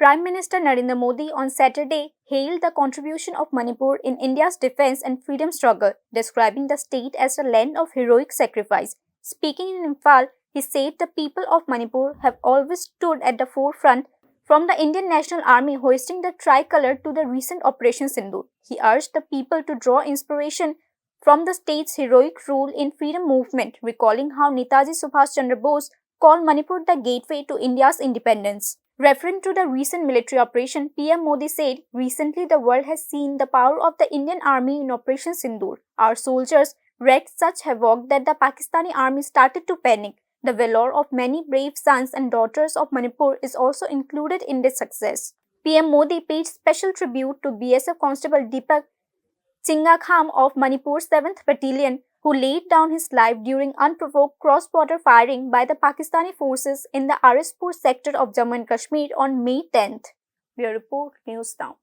Prime Minister Narendra Modi on Saturday hailed the contribution of Manipur in India's defense and freedom struggle, describing the state as a land of heroic sacrifice. Speaking in Imphal, he said the people of Manipur have always stood at the forefront, from the Indian National Army hoisting the tricolour to the recent Operation Sindoor. He urged the people to draw inspiration from the state's heroic role in freedom movement, recalling how Netaji Subhash Chandra Bose called Manipur the gateway to India's independence. Referring to the recent military operation, PM Modi said, "Recently the world has seen the power of the Indian Army in Operation Sindoor. Our soldiers wreaked such havoc that the Pakistani army started to panic. The valor of many brave sons and daughters of Manipur is also included in this success." PM Modi paid special tribute to BSF Constable Deepak Chingakham of Manipur's 7th Battalion, who laid down his life during unprovoked cross-border firing by the Pakistani forces in the Arispur sector of Jammu and Kashmir on May 10th. Bureau Report, News Now.